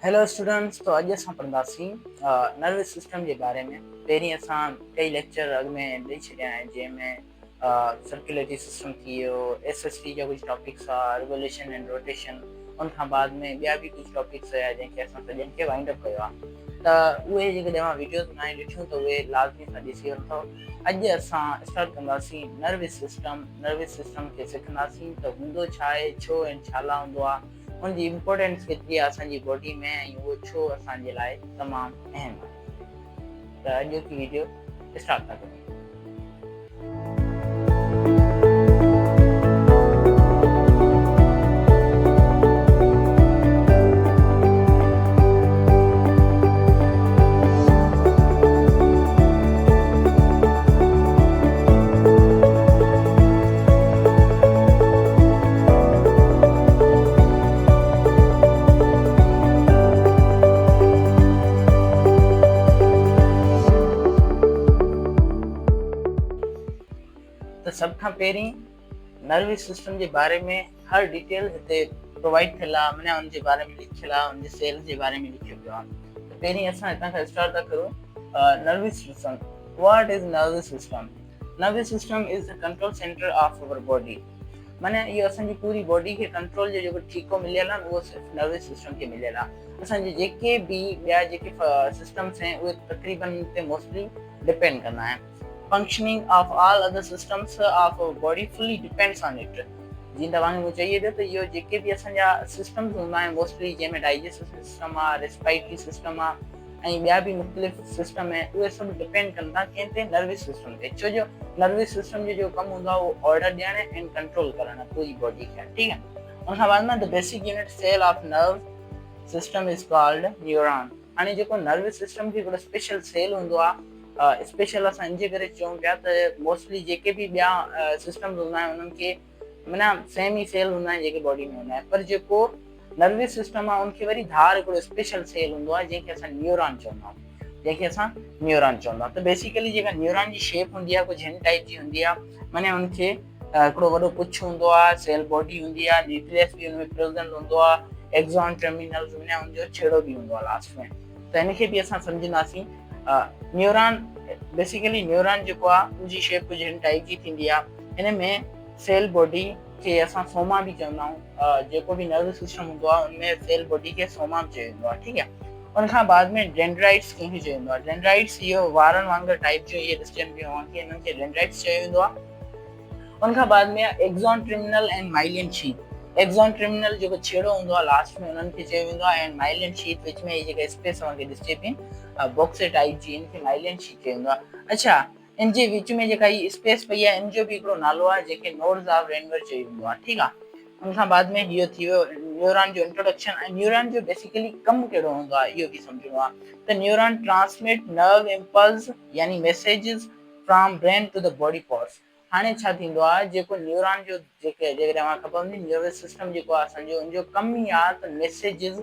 Hello students, तो अॼु असां पढ़ंदासीं नर्वस सिस्टम जे बारे में। पहिरीं असां कई लेक्चर अॻु में ॾेई छॾिया आहिनि, जंहिंमें सर्कुलेटरी सिस्टम थी वियो, SST जा कुझु टॉपिक्स आहे, रिवोल्यूशन एंड रोटेशन। उन खां बाद में ॿिया बि कुझु टॉपिक्स हुया जंहिंखे असां सॼनि खे वाइंड अप कयो आहे। त उहे जेके तव्हां वीडियोस बनाए ॾिठियूं त उहे लाज़मी सां ॾिसी वठो। अॼु असां स्टार्ट कंदासीं नर्वस सिस्टम खे सिखंदासीं त हूंदो छा आहे, छो ऐं छा ला हूंदो आहे, उनजी इम्पोर्टेंस केतिरी आहे असांजी बॉडी में, ऐं उहो छो असांजे लाइ तमामु अहम आहे। त अॼु की वीडियो स्टार्ट था कयूं। त सभ खां पहिरीं नर्वस सिस्टम जे बारे में हर डिटेल हिते प्रोवाइड थियल आहे, माना उन जे बारे में लिखियल आहे, उन जे सेल जे बारे में लिखियो पियो आहे। त पहिरीं असां हितां खां स्टार्ट था करूं। Nervous system, what is nervous system? Nervous system is the control centre of our body. माना इहो असांजी पूरी बॉडी खे कंट्रोल जो जेको ठीको मिलियल आहे उहो सिर्फ़ु नर्वस सिस्टम खे मिलियल आहे। असांजे जेके बि ॿिया जेके सिस्टम्स आहिनि उहे तक़रीबन ते मोस्टली डिपेंड कंदा आहिनि। Functioning of all other systems of our body fully depends on it। जीअं तव्हांखे मूं चई पियो त इहो जेके बि असांजा सिस्टम्स हूंदा आहिनि मोस्टली, जंहिंमें डाइजेस्टिव सिस्टम आहे, रेस्पिरेटरी सिस्टम आहे, ऐं ॿिया बि मुख़्तलिफ़ सिस्टम आहिनि, उहे सभु डिपेंड कनि था कंहिं ते, नर्वस सिस्टम ते। छो जो नर्वस सिस्टम जो जेको कमु हूंदो आहे उहो ऑर्डर ॾियणु ऐं कंट्रोल करणु पूरी बॉडी खे, ठीकु आहे। उन खां बाद में the basic unit cell of nerve system is called neuron. हाणे जेको नर्वस सिस्टम खे हिकिड़ो स्पेशल सेल हूंदो आहे, स्पेशल असां इन जे करे चऊं पिया त मोस्टली जेके बि ॿिया सिस्टम्स हूंदा आहिनि उन्हनि खे माना सेम ई सेल हूंदा आहिनि जेके बॉडी में हूंदा आहिनि, पर जेको नर्वस सिस्टम आहे उनखे वरी धार हिकिड़ो स्पेशल सेल हूंदो आहे जंहिंखे असां न्यूरॉन चवंदा आहियूं। त बेसिकली जेका न्यूरॉन जी शेप हूंदी आहे कुझु हिन टाइप जी हूंदी आहे। माना उनखे हिकिड़ो वॾो पुछ हूंदो आहे, सेल बॉडी हूंदी आहे, न्यूक्लियस बि हुनमें प्रेजेंट हूंदो आहे, एक्सॉन टर्मिनल्स में उनजो छेड़ो बि हूंदो आहे लास्ट में। त हिनखे बि असां सम्झंदासीं। न्यूरॉन बेसिकली न्यूरॉन जेको आहे उनजी शेप कुझु हिन टाइप जी थींदी आहे। हिन में सेल बॉडी खे असां सोमा बि चवंदा आहियूं। जेको बि नर्वस सिस्टम हूंदो आहे उनमें सेल बॉडी खे सोमा बि चयो वेंदो आहे, ठीकु आहे। उन खां बाद में डेंड्राइट्स कंहिंखे चयो वेंदो आहे। डेंड्राइट्स इहो वारनि वांगुरु टाइप जो इहे ॾिसजनि पियो आहे कि हिननि खे डेंड्राइट्स चयो वेंदो आहे। उन खां बाद में axon terminal and myelin sheath. Axon terminal जेको छेड़ो हूंदो आहे लास्ट में उन्हनि खे चयो वेंदो आहे, ऐं माइलिन शीथ विच में जेका स्पेस तव्हांखे ॾिसे पई बॉक्स टाइप जी, इनखे माइलिन शीथ चयो वेंदो आहे। अच्छा, इन जे विच में जेका ही स्पेस पई आहे इन जो बि हिकिड़ो नालो आहे जंहिंखे नोड्स ऑफ रेनवर चयो वेंदो आहे, ठीकु आहे। उन खां बाद में इहो थी वियो न्यूरॉन जो इंट्रोडक्शन। ऐं न्यूरॉन जो बेसिकली कमु कहिड़ो हूंदो आहे इहो बि सम्झणो आहे। त न्यूरॉन ट्रांसमिट नर्व इम्पल्स यानी messages from brain to the body parts. हाणे छा थींदो आहे, जेको न्यूरॉन जो जेके तव्हांखे ख़बर हूंदी, नर्वस सिस्टम जेको आहे असांजो उनजो कमु ई आहे त मैसेजेस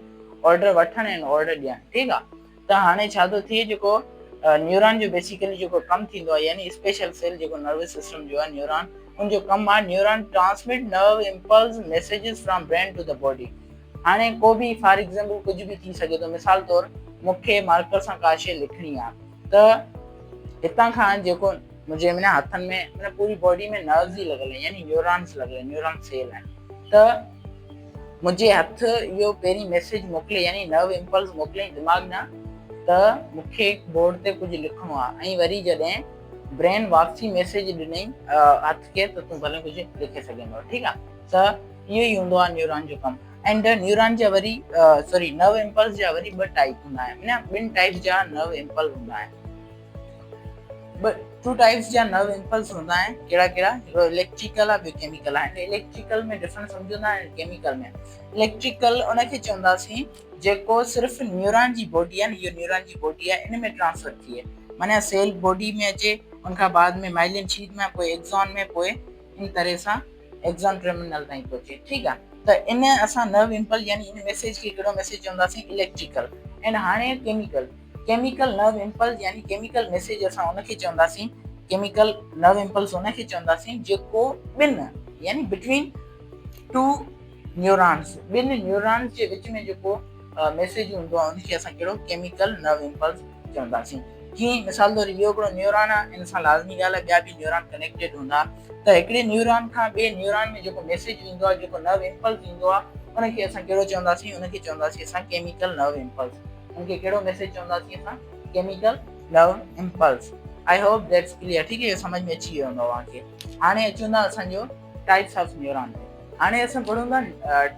ऑर्डर वठणु ऐं ऑर्डर ॾियणु, ठीकु आहे। त हाणे छा थो थिए, जेको न्यूरॉन जो बेसिकली जेको कमु थींदो आहे यानी स्पेशल सेल जेको नर्वस सिस्टम जो आहे न्यूरॉन, उनजो कमु आहे neuron transmit nerve impulse messages from brain to the body. हाणे को बि फॉर एग्जाम्पल कुझु बि थी सघे थो, मिसाल तौरु मूंखे मार्कर सां का शइ लिखणी आहे, त हितां खां जेको मुंहिंजे माना हथनि में माना पूरी बॉडी में नर्व्स ई लॻल आहिनि यानी न्यूरॉन्स लॻल आहिनि, न्यूरॉन सेल आहिनि। त मुंहिंजे हथ इहो पहिरीं मैसेज मोकिले यानी नर्व इम्पल्स मोकिले दिमाग़ न त मूंखे बोर्ड ते कुझु लिखणो आहे, ऐं वरी जॾहिं ब्रेन वापसी मैसेज ॾिनई हथ खे त तूं भले कुझु लिखे सघंदो, ठीकु आहे। त इहो ई हूंदो आहे न्यूरॉन जो कमु। एंड न्यूरॉन जा वरी नर्व इम्पल्स जा वरी ॿ टाइप हूंदा आहिनि, माना ॿिनि टाइप जा नर्व इम्पल्स हूंदा आहिनि। टू टाइप्स जा नर्व इम्पल्स हूंदा आहिनि। कहिड़ा कहिड़ा? हिकिड़ो इलेक्ट्रिकल आहे, ॿियो केमिकल आहे। इलेक्ट्रिकल में डिफरेंस सम्झंदा आहिनि, केमिकल में इलेक्ट्रिकल उनखे चवंदासीं जेको सिर्फ़ु न्यूरॉन जी बॉडी आहे, इहो न्यूरॉन जी बॉडी आहे, इन में ट्रांसफर थिए, माना सेल बॉडी में अचे, उनखां बाद में माइलिन शीथ में, पोइ एक्सॉन में, पोइ इन तरह सां एक्सॉन टर्मिनल ताईं पहुचे, ठीकु आहे। त इन असां नर्व इम्पल्स यानी इन मैसेज खे कहिड़ो मैसेज चवंदासीं? इलेक्ट्रिकल। एंड हाणे केमिकल नर्व इम्पल्स यानी केमिकल मैसेज असां उनखे चवंदासीं, केमिकल नर्व इम्पल्स उनखे चवंदासीं जेको ॿिनि यानी बिटवीन टू न्यूरॉन्स, ॿिनि न्यूरॉन्स जे विच में जेको मैसेज हूंदो आहे उनखे असां कहिड़ो केमिकल नर्व इम्पल्स चवंदासीं। कीअं मिसाल तौर ॿियो हिकिड़ो न्यूरॉन आहे, इन सां लाज़मी ॻाल्हि आहे ॿिया बि न्यूरॉन कनेक्टेड हूंदा, त हिकिड़े न्यूरॉन खां ॿिए न्यूरॉन में जेको मैसेज ईंदो आहे, जेको नर्व इम्पल्स ईंदो आहे, उनखे असां कहिड़ो चवंदासीं, उनखे चवंदासीं असां केमिकल नर्व इम्पल्स। उनखे कहिड़ो मैसेज चवंदासीं असां, chemical nerve impulse. I hope that's clear. ठीक है, समझ में अची वियो हूंदो तव्हांखे। हाणे अचूं था असांजो टाइप्स ऑफ न्यूरॉन ते। हाणे असां पढ़ूं था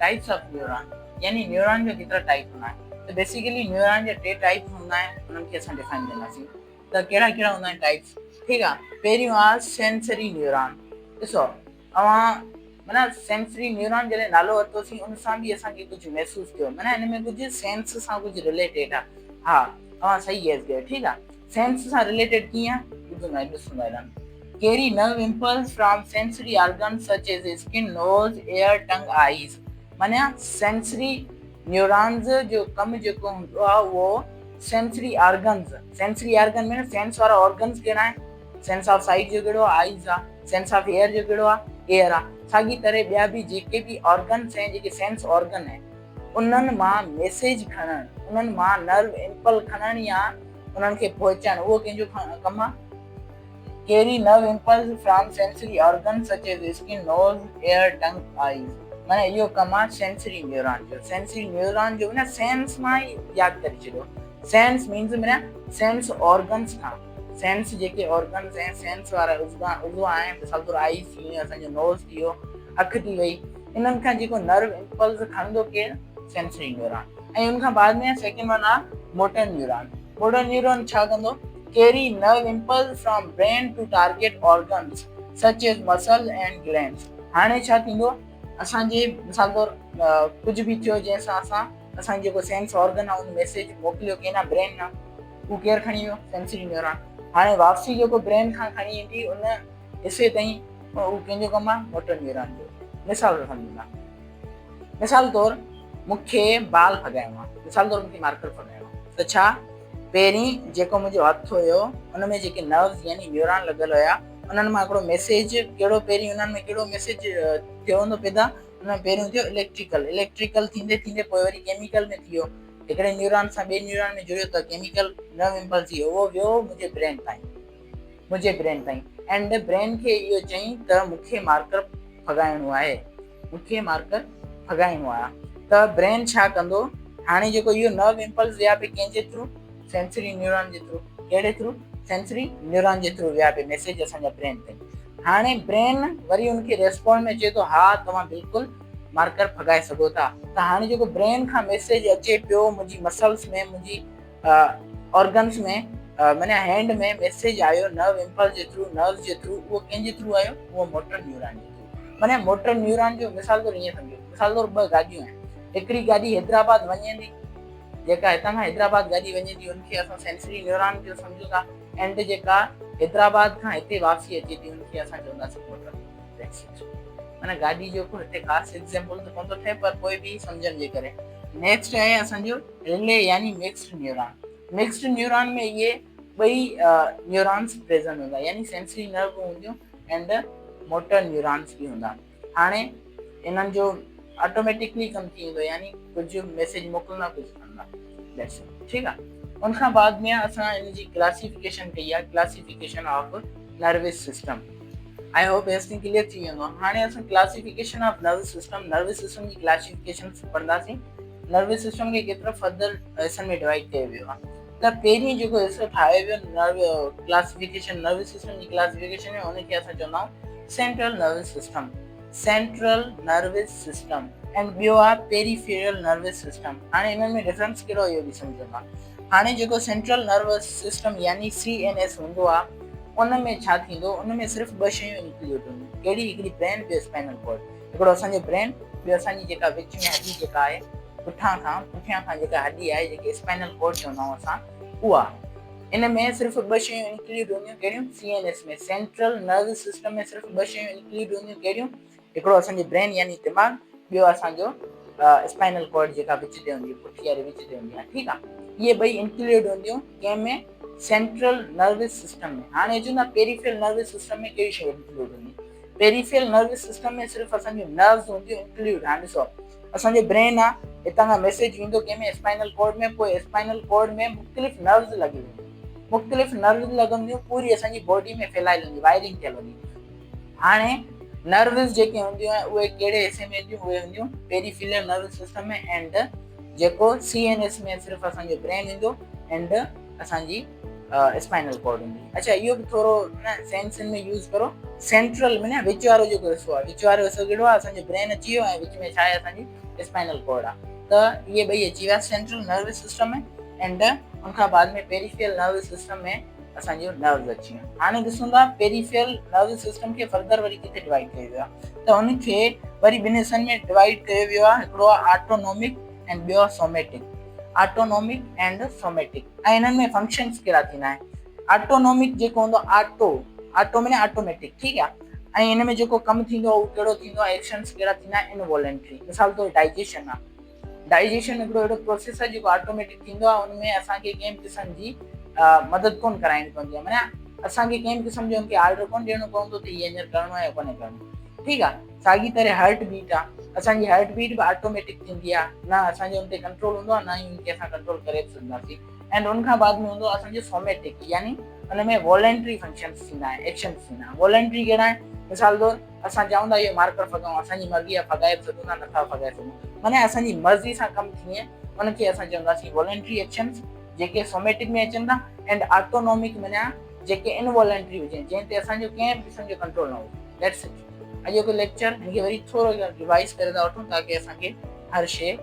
टाइप्स ऑफ न्यूरॉन, यानी न्यूरॉन जो केतिरा टाइप हूंदा आहिनि। त बेसिकली न्यूरॉन जा 3 टाइप हूंदा आहिनि, उन्हनि खे असां डिफाइन कंदासीं। त कहिड़ा कहिड़ा हूंदा आहिनि टाइप्स, ठीकु आहे। पहिरियों आहे सेंसरी न्यूरॉन। ॾिसो तव्हां माना सेंसरी न्यूरॉन जॾहिं नालो वरितोसीं, उन सां बि असांखे कुझु महसूसु थियो, माना हिन में कुझु सेंस सां कुझु रिलेटेड आहे। हा, तव्हां सही गैस कयो, ठीकु आहे। सेंस सां रिलेटेड कीअं, ॿुधंदा ॾिसंदा। carry nerve impulse from sensory organs such as skin, nose, ear, tongue, eyes। माना सेंसरी न्यूरॉन्स जो कम जेको हूंदो आहे उहो सेंसरी ऑर्गन्स, सेंसरी ऑर्गन में सेंस वारा ऑर्गन्स कहिड़ा आहिनि, सेंस ऑफ साइट जो कहिड़ो आहे, आइज़ आहे। सेंस ऑफ एयर जो कहिड़ो आहे, एयर आहे। साॻी तरह ॿिया बि जेके बि ऑर्गन्स आहिनि, जेके सेंस ऑर्गन आहिनि, उन्हनि मां मैसेज खणणु, उन्हनि मां नर्व इम्पल्स खणणु या उन्हनि खे पहुचाइणु, उहो कंहिंजो कमु आहे। carry nerve impulse from sensory organs such as skin, nose, ear, tongue, eyes। माना इहो कमु आहे सेंसरी न्यूरॉन जो। सेंसरी न्यूरॉन जो ना सेंस मां यादि करे छॾियो। सेंस मीन्स माना सेंस ऑर्गन्स खां, सेंस जेके ऑर्गन्स आहिनि, सेंस वारा उज़वा आहिनि, मिसाल तौर आइज़ थी वियो, असांजो नोज़ थी वियो, अखि थी वई, इन्हनि खां जेको नर्व इम्पल्स खणंदो केरु, सेंसरी न्यूरॉन। ऐं उनखां बाद में सेकेंड वन आहे मोटर न्यूरॉन। मोटर न्यूरॉन छा कंदो, carry nerve impulse from brain to target organs such as muscles and glands। हाणे छा थींदो, असांजे मिसाल तौर कुझु बि थियो जंहिंसां असांजो जेको सेंस ऑर्गन आहे उन मैसेज मोकिलियो कंहिं ब्रेन ना, उहो केरु खणी वियो, सेंसरी न्यूरॉन। हाणे वापसी जेको ब्रेन खां खणी ईंदी उन हिसे ताईं, उहो कंहिंजो कमु आहे, मोटर न्यूरॉन जो। मिसाल सम्झंदा, मिसाल तौर मूंखे बाल भॻाइणो आहे, मिसाल तौर मूंखे मार्कर भॻाइणो आहे, त छा पहिरीं जेको मुंहिंजो हथु हुयो उन में जेके नर्व्स यानी न्यूरॉन लॻल हुया, उन्हनि मां हिकिड़ो मैसेज कहिड़ो, पहिरीं उन्हनि में कहिड़ो मैसेज थियो हूंदो पैदा, उन में पहिरियों थियो इलेक्ट्रिकल थींदे थींदे पोइ वरी केमिकल में थी वियो, हिकिड़े न्यूरॉन सां ॿिए न्यूरॉन में जुड़ियो त केमिकल नर्व इम्पल्स थी वियो, उहो वियो मुंहिंजे ब्रेन ताईं। एंड ब्रेन खे इहो चई त मूंखे मार्कर भॻाइणो आहे, त ब्रेन छा कंदो, हाणे जेको इहो नर्व इम्पल्स विया पे कंहिंजे थ्रू, सेंसरी न्यूरॉन जे थ्रू। कहिड़े थ्रू, सेंसरी न्यूरॉन जे थ्रू विया पे मैसेज असांजा ब्रेन ते। हाणे ब्रेन वरी उनखे रेस्पॉन्ड में चए थो, हा तव्हां बिल्कुलु मार्कर भॻाए सघो था। त हाणे जेको ब्रेन खां मैसेज अचे पियो मुंहिंजी मसल्स में, मुंहिंजी ऑर्गन्स में, माना हैंड में मैसेज आयो नर्व इम्पल्स जे थ्रू, नर्व्स जे थ्रू, उहो कंहिंजे थ्रू आयो, उहो मोटर न्यूरॉन जे थ्रू। माना मोटर न्यूरॉन जो मिसाल तौर ईअं सम्झो, मिसाल तौर 2 गाॾियूं आहिनि, हिकिड़ी गाॾी हैदराबाद वञे थी, जेका हितां खां हैदराबाद गाॾी वञे थी उनखे असां सेंसरी न्यूरॉन जो सम्झूं था। एंड जेका हैदराबाद खां हिते वापसी अचे थी उनखे असां चवंदासीं मोटर। माना गाॾी जो हिते ख़ासि एग्जाम्पल त कोन थो थिए, पर कोई बि सम्झण जे करे। नेक्स्ट आहे असांजो रिले यानी मिक्स्ड न्यूरॉन। मिक्स्ड न्यूरॉन में इहे ॿई न्यूरॉन्स प्रेज़ेंट हूंदा, यानी सेंसरी नर्व हूंदियूं एंड मोटर न्यूरॉन्स बि हूंदा। हाणे इन्हनि जो ऑटोमेटिकली कमु थी वेंदो, यानी कुझु मैसेज मोकिलंदा, कुझु खणंदा, ठीकु आहे। उनखां बाद में असां इन जी क्लासिफिकेशन कई आहे, classification of nervous system. I hope everything clear थी वेंदो। हाणे असां क्लासिफिकेशन ऑफ नर्वस सिस्टम जी क्लासिफिकेशन पढ़ंदासीं। नर्वस सिस्टम खे केतिरा फर्दर हिसनि में डिवाइड कयो वियो आहे। त पहिरीं जेको हिसो ठाहियो वियो क्लासिफिकेशन, नर्वस सिस्टम जी क्लासिफिकेशन में, उनखे असां चवंदा आहियूं सेंट्रल नर्वस सिस्टम एंड ॿियो आहे पेरिफेरल नर्वस सिस्टम। हाणे इन्हनि में डिफरेंस कहिड़ो इहो बि सम्झंदा। हाणे जेको सेंट्रल नर्वस सिस्टम यानी CNS हूंदो आहे, उन में छा थींदो, उन में सिर्फ़ु 2 शयूं इंक्लूड हूंदियूं। कहिड़ी, हिकिड़ी ब्रेन, ॿियो स्पाइनल कॉर्ड। हिकिड़ो असांजो ब्रेन, ॿियो असांजी जेका विच में हॾी जेका आहे, पुठियां खां जेका हॾी आहे, जेके स्पाइनल कॉर्ड चवंदा आहियूं असां, उहा। इन में सिर्फ़ु 2 शयूं इंक्लूड हूंदियूं, कहिड़ियूं, CNS में, सेंट्रल नर्वस सिस्टम में सिर्फ़ु 2 शयूं इंक्लूड हूंदियूं, कहिड़ियूं, हिकिड़ो असांजो ब्रेन यानी दिमाग़, ॿियो असांजो स्पाइनल कॉर्ड जेका विच ते हूंदी आहे, पुठी वारी विच ते हूंदी आहे, ठीकु आहे। इहे 2 इंक्लूड हूंदियूं कंहिंमें, सेंट्रल नर्वस सिस्टम में। हाणे अचूं था पेरिफेरल नर्वस सिस्टम में कहिड़ी शइ इंक्लूड हूंदी। पेरिफेरल नर्वस सिस्टम में सिर्फ़ु असांजो नर्व्स हूंदियूं इंक्लूड। हाणे ॾिसो, असांजो ब्रेन आहे, हितां खां मैसेज वेंदो कंहिंमें स्पाइनल कॉर्ड में, पोइ स्पाइनल कॉर्ड में मुख़्तलिफ़ नर्व्स लॻी वेंदियूं, मुख़्तलिफ़ नर्व्स लॻंदियूं, पूरी असांजी बॉडी में फैलाइल हूंदी, वायरिंग थियल हूंदी। हाणे नर्व्स जेके हूंदियूं आहिनि उहे कहिड़े हिसे में हूंदियूं, उहे हूंदियूं पेरीफेरल नर्वस सिस्टम में, एंड जेको CNS में सिर्फ़ु असांजो ब्रेन ईंदो, एंड असांजी स्पाइनल कॉर्ड हूंदी। अच्छा, इहो बि थोरो न सेंस में यूज़ करो। सेंट्रल में न विच वारो जेको हिसो आहे, विच वारो हिसो कहिड़ो आहे, असांजो ब्रेन अची वियो ऐं विच में छा आहे, असांजी स्पाइनल कॉर्ड आहे। त इहे ॿई अची विया सेंट्रल नर्वस सिस्टम में, एंड उनखां बाद में पेरीफेरल नर्वस सिस्टम में असांजो नर्व्स अची विया। हाणे ॾिसूं था पेरीफेरल नर्वस सिस्टम खे फर्दर वरी किथे डिवाइड कयो वियो आहे, त उनखे वरी ॿिनि हिसनि में डिवाइड कयो वियो आहे। हिकिड़ो आहे ऑटोनॉमिक ऐं ॿियो आहे सोमेटिक। ऑटोनॉमिक एंड सोमेटिक, ऐं इन्हनि में फंक्शन्स कहिड़ा थींदा आहिनि। ऑटोनॉमिक जेको हूंदो ऑटो में ऑटोमेटिक, ठीकु आहे, ऐं हिन में जेको कमु थींदो उहो कहिड़ो थींदो आहे, एक्शन्स कहिड़ा थींदा आहिनि, इनवॉलेंट्री। मिसाल तौरु डाइजेशन आहे, डाइजेशन हिकिड़ो अहिड़ो प्रोसेस आहे जेको ऑटोमेटिक थींदो आहे, हुनमें असांखे कंहिं बि क़िस्म जी मदद कोन कराइणी पवंदी आहे, माना असांखे कंहिं बि क़िस्म जो हुनखे ऑर्डर कोन ॾियणो पवंदो त हीअ हींअर करिणो आहे या कोन्हे करिणो, ठीकु आहे। साॻी तरह हार्ट बीट आहे, असांजी हार्ट बीट बि ऑटोमेटिक थींदी आहे, न असांजो हुन ते कंट्रोल हूंदो आहे, न ई हुनखे असां कंट्रोल करे सघंदासीं। एंड उनखां बाद में हूंदो आहे असांजो सोमेटिक, यानी हुन में वॉलेंट्री फंक्शन्स थींदा आहिनि, एक्शन्स थींदा आहिनि। वॉलेंट्री कहिड़ा आहिनि, मिसाल तौरु असां चऊं था इहो मार्कर फॻाऊं, असांजी मर्ज़ी आहे फॻाए बि सघूं था, नथा फॻाए सघूं, माना असांजी मर्ज़ी सां कमु थिए, उनखे असां चवंदासीं वॉलेंट्री एक्शन्स, जेके सोमेटिक में अचनि था। एंड ऑटोनॉमिक माना जेके इनवॉलेंट्री हुजनि, जंहिं ते असांजो कंहिं बि क़िस्म जो कंट्रोल न हुजे। That's it. अॼोको लेक्चर हिनखे वरी थोरो रिवाइज़ करे था वठूं, ताकी असांखे हर शइ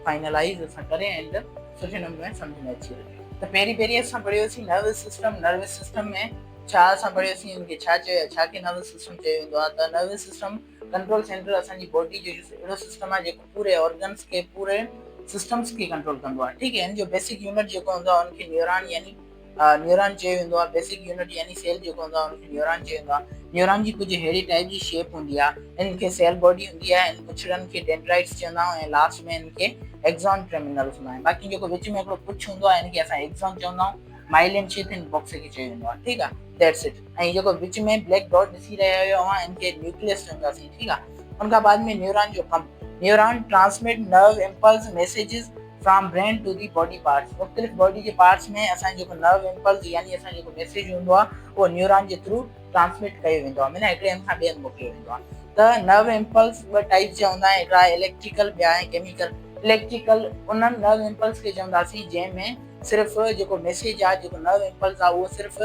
फाइनलाइज़ असां करे एंड सुठे नमूने सम्झ में अची वञे। त पहिरीं असां पढ़ियोसीं नर्वस सिस्टम। नर्वस सिस्टम में छा असां पढ़ियोसीं, हुनखे छा चयो, छा खे नर्वस सिस्टम चयो वेंदो आहे। त नर्वस सिस्टम कंट्रोल सेंटर असांजी बॉडी जो अहिड़ो सिस्टम आहे जेको पूरे ऑर्गन्स खे, पूरे सिस्टम्स खे कंट्रोल कंदो आहे, ठीकु आहे। हिन जो बेसिक यूनिट जेको हूंदो आहे हुनखे न्यूरॉन यानी न्यूरॉन चयो वेंदो आहे। बेसिक यूनिट यानी सेल जेको हूंदो आहे हुनखे न्यूरॉन चयो वेंदो आहे। न्यूरॉन जी कुझु अहिड़ी टाइप जी शेप हूंदी आहे, हिनखे सेल बॉडी हूंदी आहे, पुछड़नि खे डेंड्राइट्स चवंदा आहियूं, ऐं लास्ट में हिनखे एक्सॉन टर्मिनल्स हूंदा आहिनि। बाक़ी जेको विच में हिकिड़ो पुछ हूंदो आहे हिनखे असां एक्सॉन चवंदा आहियूं, माइलिन शीथ हिन बॉक्स खे चयो वेंदो आहे, ठीकु आहे। That's it. ऐं जेको विच में ब्लैक डॉट ॾिसी रहिया आहियो अवां, हिनखे न्यूक्लियस चवंदासीं, ठीकु आहे। उनखां बाद में न्यूरॉन जो कमु, neuron transmit nerve impulse messages from brain to the body parts. मुख़्तलिफ़ बॉडी जे पार्ट्स में असांजो जेको नर्व इम्पल्स यानी असांजो जेको मैसेज हूंदो आहे उहो न्यूरॉन जे थ्रू ट्रांसमिट कयो वेंदो आहे, माना हिकिड़े हंध खां ॿिए हंधि मोकिलियो वेंदो आहे। त नर्व इम्पल्स ॿ टाइप जा हूंदा आहिनि, हिकिड़ा इलेक्ट्रिकल, ॿिया आहे केमिकल। इलेक्ट्रिकल उन्हनि नर्व इम्पल्स खे चवंदासीं जंहिंमें सिर्फ़ु जेको मैसेज आहे, जेको नर्व इम्पल्स आहे, उहो सिर्फ़ु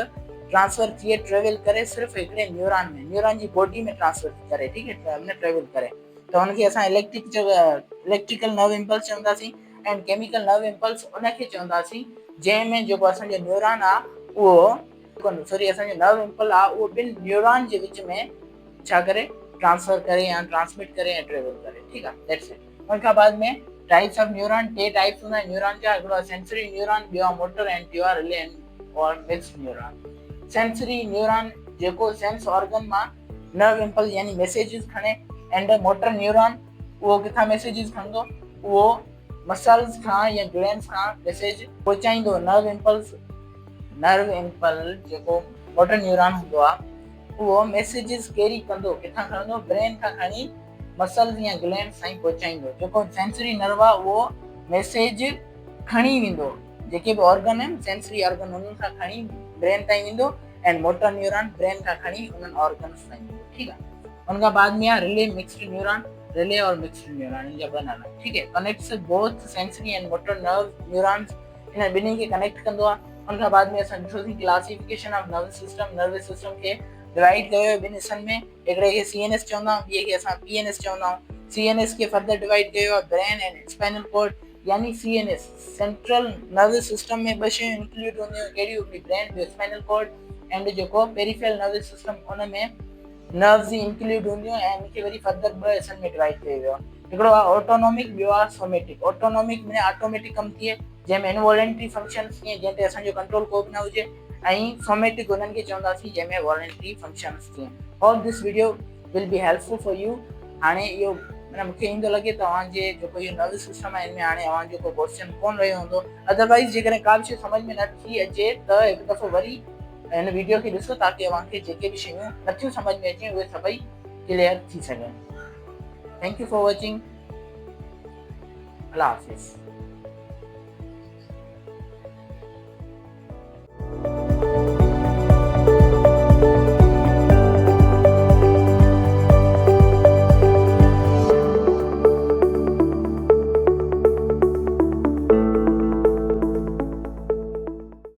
ट्रांसफर थिए, ट्रेवल करे सिर्फ़ु हिकिड़े न्यूरॉन में, न्यूरॉन जी बॉडी में ट्रांसफर करे, ठीकु आहे, ट्रेवल करे, त हुनखे असां इलेक्ट्रिकल नर्व इम्पल्स चवंदासीं। एंड केमिकल नर्व इम्पल्स उनखे चवंदासीं जंहिंमें जेको असांजो न्यूरॉन आहे उहो असांजो नर्व इम्पल्स आहे उहो ॿिनि न्यूरॉन जे विच में छा करे, ट्रांसफर करे या ट्रांसमिट करे ऐं ट्रेवल करे, ठीकु आहे। That's it. उनखां बाद में टाइप्स ऑफ न्यूरॉन, टे टाइप्स हूंदा आहिनि न्यूरॉन जा, हिकिड़ो सेंसरी न्यूरॉन, ॿियो आहे मोटर, एंड टियों आहे रिले और मिक्स्ड न्यूरॉन। सेंसरी न्यूरॉन जेको सेंस ऑर्गन मां नर्व इम्पल्स यानी मैसेजेस खणे, एंड मोटर न्यूरॉन उहो किथां मैसेजेस खणंदो, उहो मसल्स खां या ग्लैंड्स खां मैसेज पहुचाईंदो। नर्व इम्पल्स जेको मोटर न्यूरॉन हूंदो आहे उहो मैसेजेस कैरी कंदो, किथां खणंदो, ब्रेन खां खणी मसल्स या ग्लैंड्स ताईं पहुचाईंदो। जेको सेंसरी नर्व आहे उहो मैसेज खणी वेंदो, जेके बि ऑर्गन आहिनि सेंसरी ऑर्गन उन्हनि खां खणी ब्रेन ताईं वेंदो, एंड मोटर न्यूरॉन ब्रेन खां खणी उन्हनि ऑर्गन्स ताईं वेंदो, ठीकु आहे। उनखां बाद में आहे रिले मिक्स्ड न्यूरॉन, रिले और मिक्स्ड न्यूरॉन, इन जा ॿ नाला, ठीकु आहे। Connects both sensory and motor nerve neurons, इन ॿिन्ही खे कनेक्ट कंदो आहे। उनखां बाद में असां ॾिठोसीं क्लासिफिकेशन ऑफ नर्वस सिस्टम खे डिवाइड कयो ॿिनि हिसनि में, हिकिड़े खे CNS चवंदा आहियूं, ॿिए खे असां PNS चवंदा आहियूं। CNS खे फर्दर डिवाइड कयो आहे ब्रेन एंड स्पाइनल कॉर्ड, यानी CNS सेंट्रल नर्वस सिस्टम में ॿ शयूं इंक्लूड हूंदियूं, कहिड़ियूं, हिकिड़ी ब्रेन, ॿियो स्पाइनल कॉर्ड, एंड जेको पेरीफेरल नर्वस सिस्टम उन में नर्व्स इंक्लूड हूंदियूं, ऐं इनखे वरी फर्दर ॿ हिसनि में डिवाइड कयो वियो आहे। हिकिड़ो आहे ऑटोनॉमिक, ॿियो आहे सोमेटिक। ऑटोनॉमिक में ऑटोमेटिक कमु थिए, जंहिंमें इनवॉलेंट्री फंक्शन्स थिए, जंहिं ते असांजो कंट्रोल को बि न हुजे, ऐं सोमेटिक उन्हनि खे चवंदासीं जंहिंमें वॉलेंट्री फंक्शन्स थिए। Hope this video will be helpful for U. हाणे इहो माना मूंखे ईंदो लॻे तव्हांजे जेको इहो नर्वस सिस्टम आहे हिन में हाणे अव्हां जेको क्वेश्चन कोन रहियो हूंदो, अदरवाइज़ जेकॾहिं का बि शइ सम्झ में नथी अचे त हिकु दफ़ो वरी हिन वीडियो खे ॾिसो, ताकी अव्हांखे जेके बि शयूं नथियूं सम्झ में अचनि उहे सभई क्लियर थी सघनि। Thank you for watching. Allah हाफिज़।